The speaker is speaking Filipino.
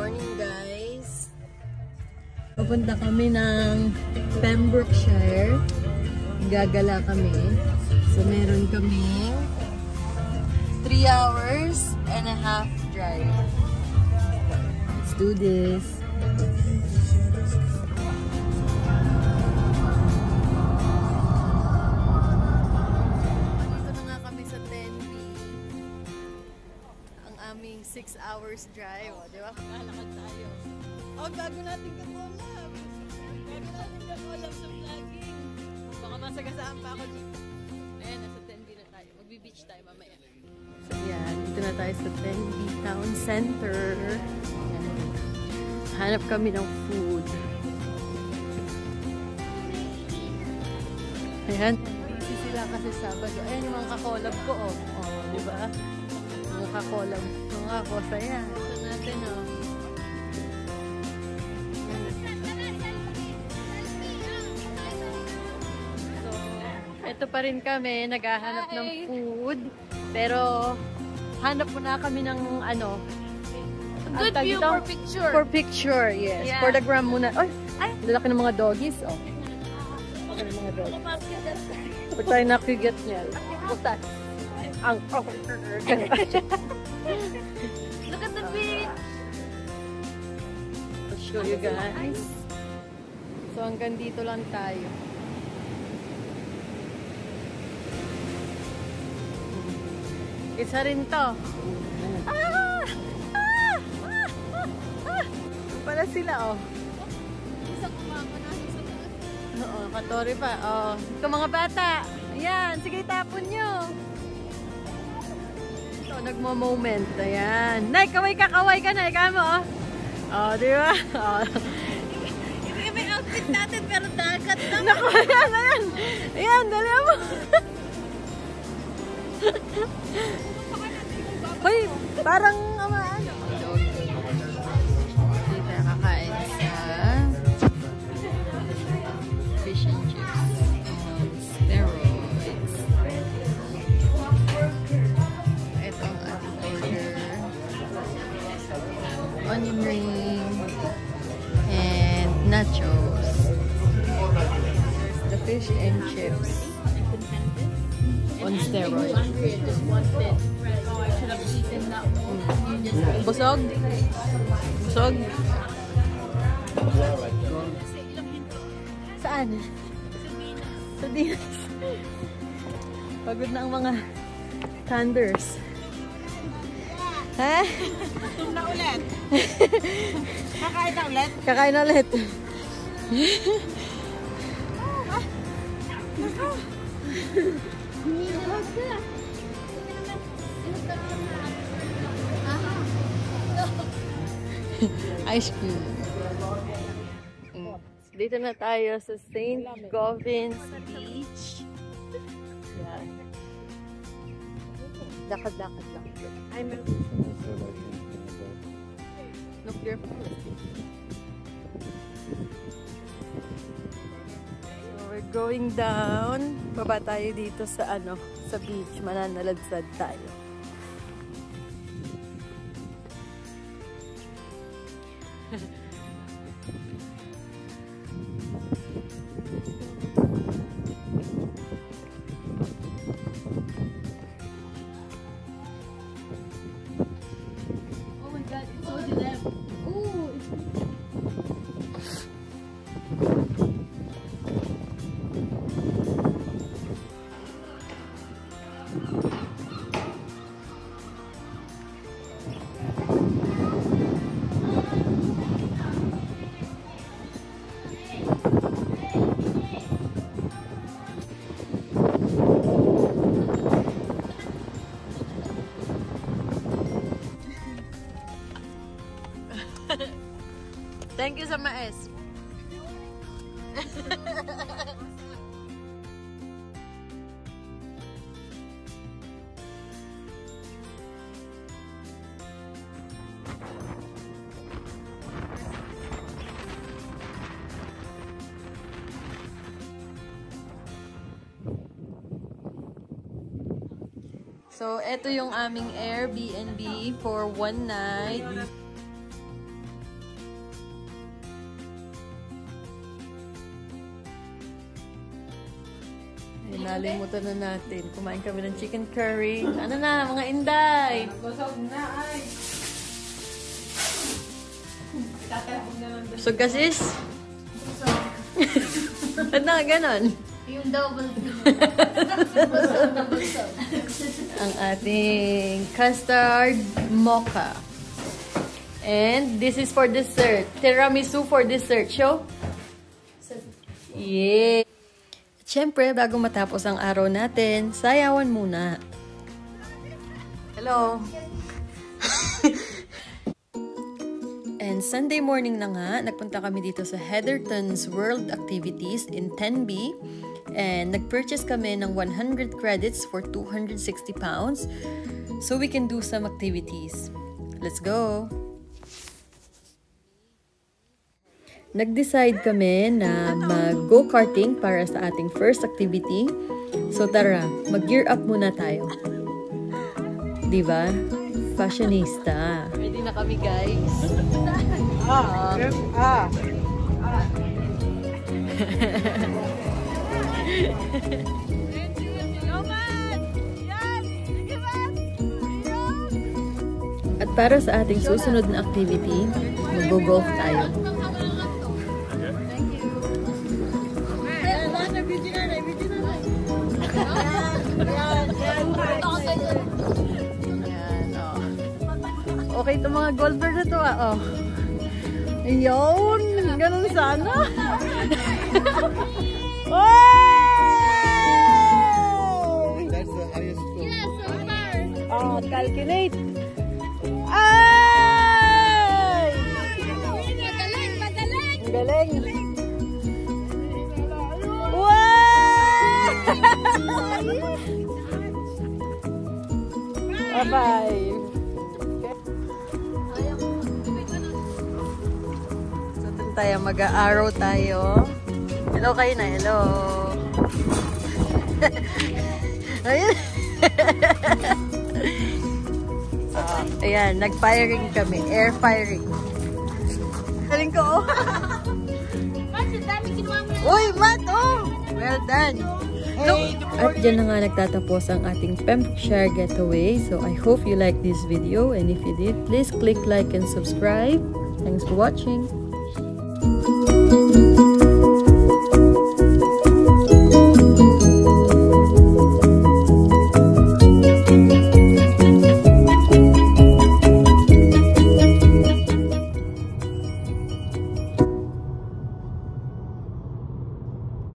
morning guys. Pupunta kami ng Pembrokeshire. Gagala kami. So meron kaming 3 hours and a half drive. Let's do this. Dito na nga kami sa Tenby. Ang aming 6 hours drive. O, di ba? Lalakad tayo. Oh, gago natin kakolab. Gago natin kakolab sa vlogging. Baka masagasaan pa ako dito. Ayan, nasa Tenby na tayo. Magbi-beach tayo mamaya. So, yan. Dito na tayo sa Tenby Town Center. Ayan. Hanap kami ng food. Ayan. Busy sila kasi Sabado. Ayan yung mga kakolab ko, oh. Oh, di ba? Mga kakolab. Mga kakosaya. Ito natin, oh. Ito pa rin kami, naghahanap ng food. Pero, hanap muna kami ng ano. Good view for picture. For picture, yes. Yeah. For the gram muna. Ay, lalaki ng mga doggies, oh. Lalaki ng mga doggies. Huwag tayo nakigat niya. Basta, ang, oh. Look at the beach. I'll show you guys. So, hanggang dito lang tayo. Isa rin to. Pala sila, oh. Isang kumama na sa taas. Oo, katori pa. Oh. Ito mga bata. Ayan, sige tapon nyo. Ito, nagmo-moment. Ayan. Nay, kaway ka na. Ikaw mo, oh. Oh, di ba? Oh. Hindi may outfit natin pero dagat na. Naku, ayan. Ayan, dali mo. Hoy, parang ano. Hindi tayo kakain sa fish and chips. Steroids. Ito ang ating order. Onion ring. And nachos. The fish and chips. On steroids. Oh, I should have eaten that one. Busog? Busog? Saan? Sa Dinas. Pagod na ang mga thunders. Ha? Gutom na ulit. Kakain na ulit? Kakain na ulit. Ice cream. Dito na tayo sa St. Govin's Beach. Yan. Lakad-lakad lang. Nuclear power. So we're going down. Baba tayo dito sa ano, sa beach. Mananaladsad tayo. Oh my god, it's so them. Ooh, Thank you sa mais. So, ito yung aming Airbnb for one night. Nalimutan na natin. Kumain kami ng chicken curry. Ano na, mga inday? Busog na ay. Tatalabog na lang. Busog ka, sis? Ba't na ganon? Yung double Ang ating custard mocha. And this is for dessert. Tiramisu for dessert. Show? Yeah! Siyempre, bago matapos ang araw natin, sayawan muna. Hello! And Sunday morning na nga, nagpunta kami dito sa Heatherton's World Activities in 10B. And nag-purchase kami ng 100 credits for 260 pounds. So we can do some activities. Let's go! Nag-decide kami na mag-go-karting para sa ating first activity. So tara, mag-gear up muna tayo. Diba? Fashionista. Ready na kami, guys. At para sa ating susunod na activity, mag-go-golf tayo. Okay, itong mga golfer na to, oh. Ayun, ganun sana. Oh! That's the highest score. Yes, so far. Oh, calculate. Ay! Magaling, magaling. Ang galing. Wow! Bye-bye. Tayo, mag-a-arrow tayo. Hello kayo na, hello. Ayun. Ayan, nag-firing kami. Air firing. Galing ko, oh. Uy, Matt, oh. Well done. At dyan na nga nagtatapos ang ating Pembrokeshire getaway. So, I hope you like this video. And if you did, please click like and subscribe. Thanks for watching. Thank you.